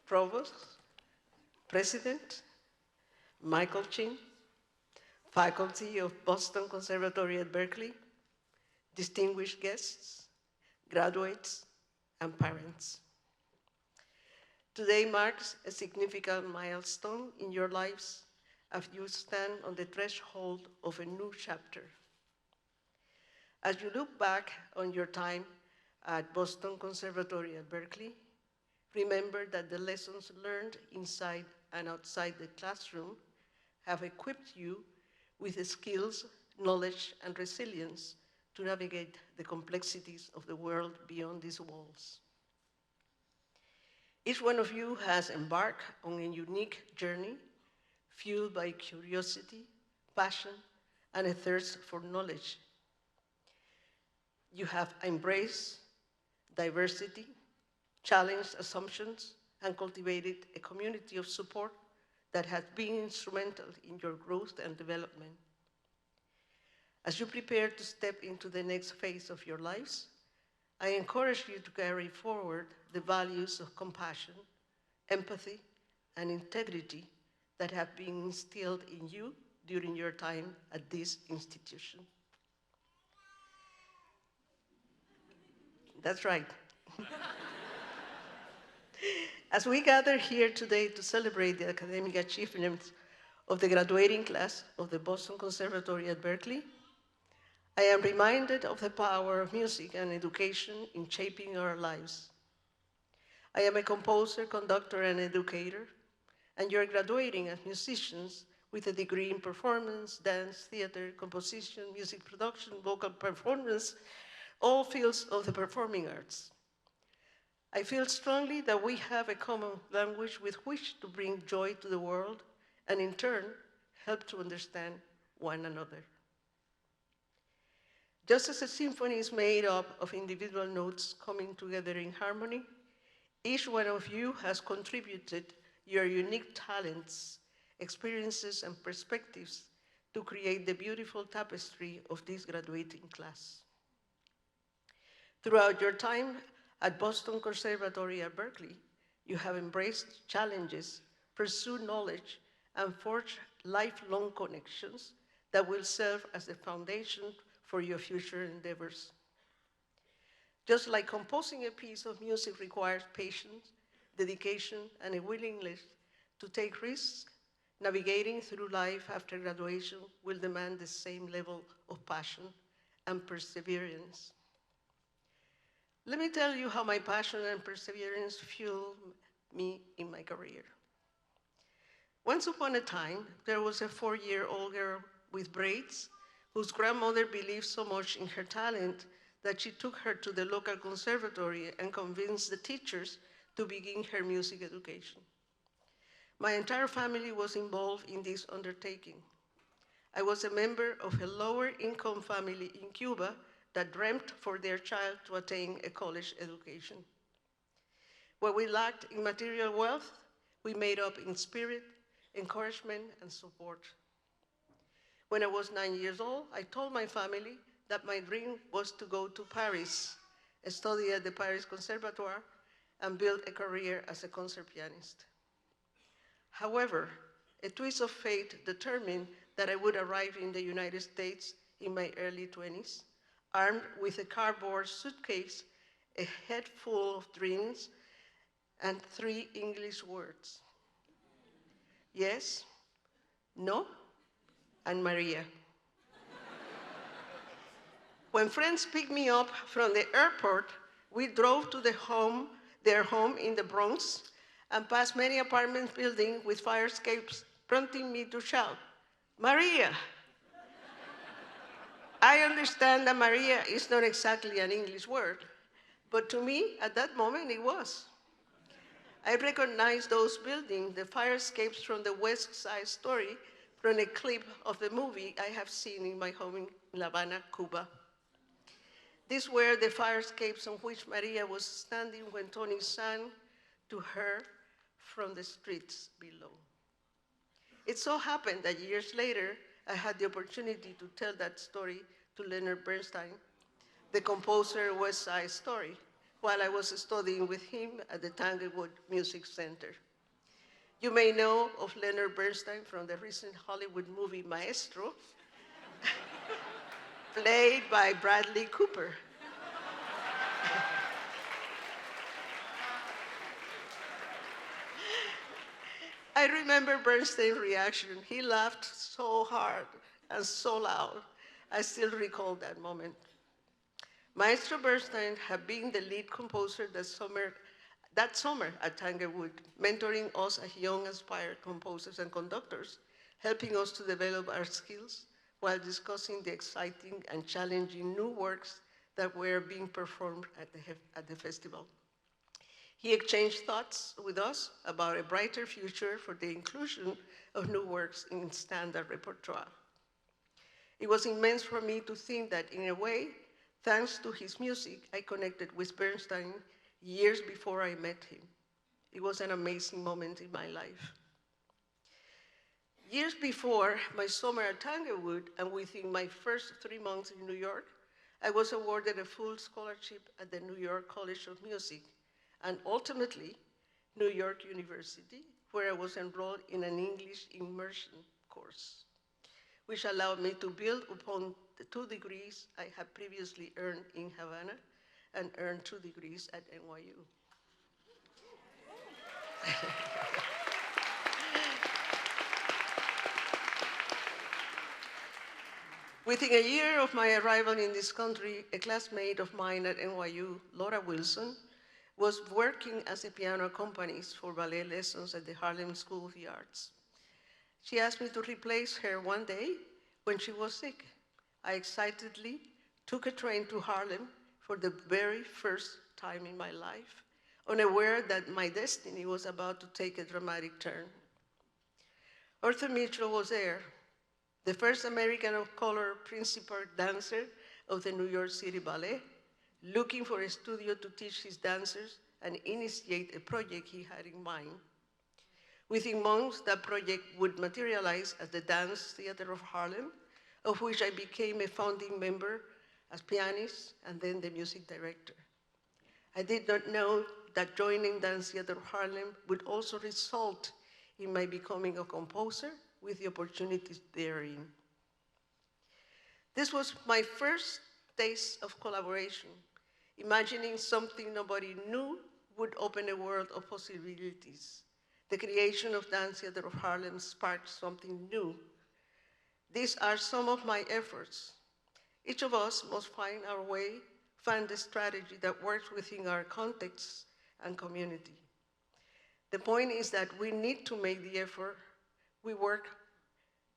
Provost, President, Michael Chin, faculty of Boston Conservatory at Berklee, distinguished guests, graduates, and parents. Today marks a significant milestone in your lives as you stand on the threshold of a new chapter. As you look back on your time at Boston Conservatory at Berklee, remember that the lessons learned inside and outside the classroom have equipped you with the skills, knowledge, and resilience to navigate the complexities of the world beyond these walls. Each one of you has embarked on a unique journey fueled by curiosity, passion, and a thirst for knowledge. You have embraced diversity, challenged assumptions, and cultivated a community of support that has been instrumental in your growth and development. As you prepare to step into the next phase of your lives, I encourage you to carry forward the values of compassion, empathy, and integrity that have been instilled in you during your time at this institution. That's right. As we gather here today to celebrate the academic achievements of the graduating class of the Boston Conservatory at Berklee, I am reminded of the power of music and education in shaping our lives. I am a composer, conductor, and educator, and you're graduating as musicians with a degree in performance, dance, theater, composition, music production, vocal performance, all fields of the performing arts. I feel strongly that we have a common language with which to bring joy to the world and in turn, help to understand one another. Just as a symphony is made up of individual notes coming together in harmony, each one of you has contributed your unique talents, experiences, and perspectives to create the beautiful tapestry of this graduating class. Throughout your time at Boston Conservatory at Berklee, you have embraced challenges, pursued knowledge, and forged lifelong connections that will serve as the foundation for your future endeavors. Just like composing a piece of music requires patience, dedication, and a willingness to take risks, navigating through life after graduation will demand the same level of passion and perseverance. Let me tell you how my passion and perseverance fueled me in my career. Once upon a time, there was a 4-year-old girl with braids whose grandmother believed so much in her talent that she took her to the local conservatory and convinced the teachers to begin her music education. My entire family was involved in this undertaking. I was a member of a lower-income family in Cuba that dreamt for their child to attain a college education. What we lacked in material wealth, we made up in spirit, encouragement, and support. When I was 9 years old, I told my family that my dream was to go to Paris, study at the Paris Conservatoire, and build a career as a concert pianist. However, a twist of fate determined that I would arrive in the United States in my early 20s, armed with a cardboard suitcase, a head full of dreams, and 3 English words. Yes, no, and Maria. When friends picked me up from the airport, we drove to their home in the Bronx and past many apartment buildings with fire escapes, prompting me to shout, Maria! I understand that Maria is not exactly an English word, but to me, at that moment, it was. I recognized those buildings, the fire escapes from the West Side Story, from a clip of the movie I have seen in my home in La Habana, Cuba. These were the fire escapes on which Maria was standing when Tony sang to her from the streets below. It so happened that years later, I had the opportunity to tell that story to Leonard Bernstein, the composer of West Side Story, while I was studying with him at the Tanglewood Music Center. You may know of Leonard Bernstein from the recent Hollywood movie Maestro, played by Bradley Cooper. I remember Bernstein's reaction. He laughed so hard and so loud. I still recall that moment. Maestro Bernstein had been the lead composer that summer at Tanglewood, mentoring us as young aspired composers and conductors, helping us to develop our skills while discussing the exciting and challenging new works that were being performed at the festival. He exchanged thoughts with us about a brighter future for the inclusion of new works in standard repertoire. It was immense for me to think that, in a way, thanks to his music, I connected with Bernstein years before I met him. It was an amazing moment in my life. Years before my summer at Tanglewood, and within my first 3 months in New York, I was awarded a full scholarship at the New York College of Music, and ultimately, New York University, where I was enrolled in an English immersion course, which allowed me to build upon the 2 degrees I had previously earned in Havana and earned 2 degrees at NYU. Within a year of my arrival in this country, a classmate of mine at NYU, Laura Wilson, was working as a piano accompanist for ballet lessons at the Harlem School of the Arts. She asked me to replace her one day when she was sick. I excitedly took a train to Harlem for the very first time in my life, unaware that my destiny was about to take a dramatic turn. Arthur Mitchell was there, the first American of color principal dancer of the New York City Ballet, looking for a studio to teach his dancers and initiate a project he had in mind. Within months, that project would materialize as the Dance Theater of Harlem, of which I became a founding member as pianist and then the music director. I did not know that joining Dance Theater of Harlem would also result in my becoming a composer with the opportunities therein. This was my first taste of collaboration. Imagining something nobody knew would open a world of possibilities. The creation of Dance Theater of Harlem sparked something new. These are some of my efforts. Each of us must find our way, find the strategy that works within our context and community. The point is that we need to make the effort. The work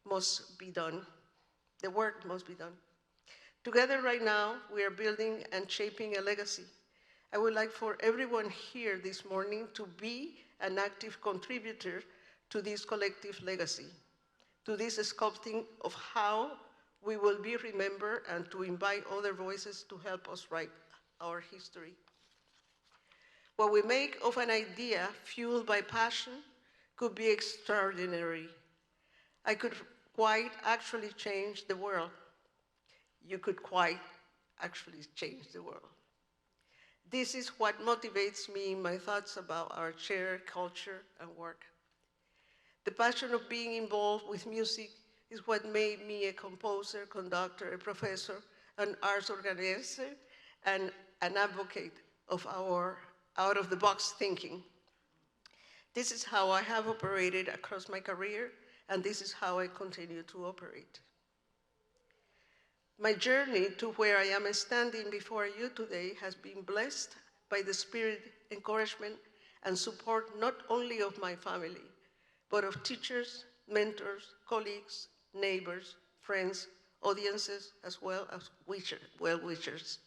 must be done. Together right now, we are building and shaping a legacy. I would like for everyone here this morning to be an active contributor to this collective legacy, to this sculpting of how we will be remembered, and to invite other voices to help us write our history. What we make of an idea fueled by passion could be extraordinary. I could quite actually change the world. You could quite actually change the world. This is what motivates me in my thoughts about our shared culture and work. The passion of being involved with music is what made me a composer, conductor, a professor, an arts organizer, and an advocate of our out-of-the-box thinking. This is how I have operated across my career, and this is how I continue to operate. My journey to where I am standing before you today has been blessed by the spirit, encouragement, and support not only of my family, but of teachers, mentors, colleagues, neighbors, friends, audiences, as well as well-wishers.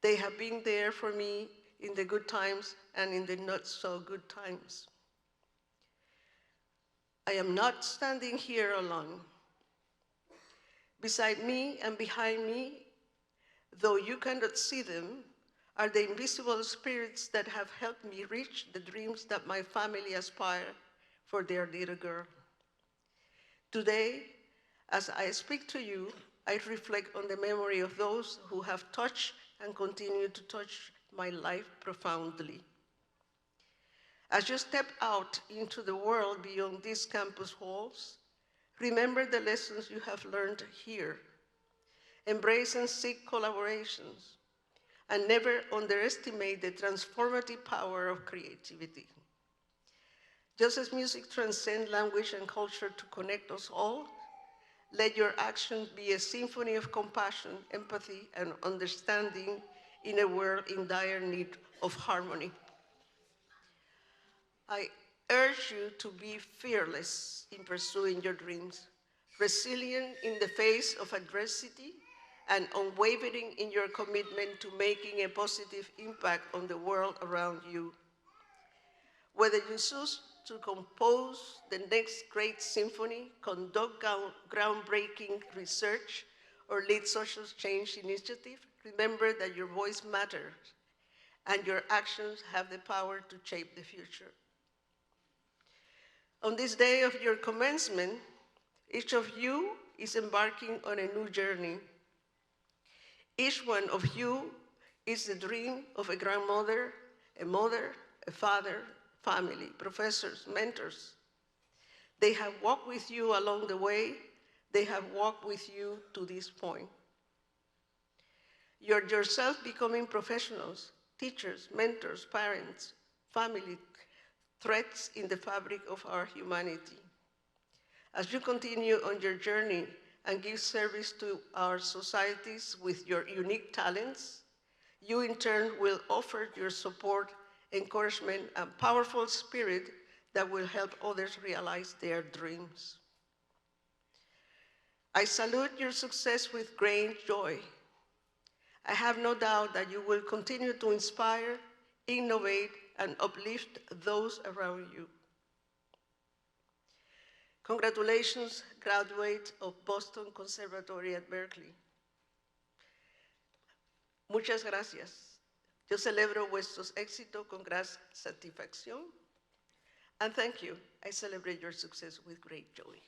They have been there for me in the good times and in the not so good times. I am not standing here alone. Beside me and behind me, though you cannot see them, are the invisible spirits that have helped me reach the dreams that my family aspire for their little girl. Today, as I speak to you, I reflect on the memory of those who have touched and continue to touch my life profoundly. As you step out into the world beyond these campus walls, remember the lessons you have learned here. Embrace and seek collaborations, and never underestimate the transformative power of creativity. Just as music transcends language and culture to connect us all, let your actions be a symphony of compassion, empathy, and understanding in a world in dire need of harmony. I urge you to be fearless in pursuing your dreams, resilient in the face of adversity, and unwavering in your commitment to making a positive impact on the world around you. Whether you choose to compose the next great symphony, conduct groundbreaking research, or lead social change initiative, remember that your voice matters and your actions have the power to shape the future. On this day of your commencement, each of you is embarking on a new journey. Each one of you is the dream of a grandmother, a mother, a father, family, professors, mentors. They have walked with you along the way. They have walked with you to this point. You're yourself becoming professionals, teachers, mentors, parents, family, threads in the fabric of our humanity. As you continue on your journey and give service to our societies with your unique talents, you in turn will offer your support, encouragement, and powerful spirit that will help others realize their dreams. I salute your success with great joy. I have no doubt that you will continue to inspire, innovate, and uplift those around you. Congratulations, graduates of Boston Conservatory at Berklee. Muchas gracias. Yo celebro vuestros éxitos con gran satisfacción. And thank you. I celebrate your success with great joy.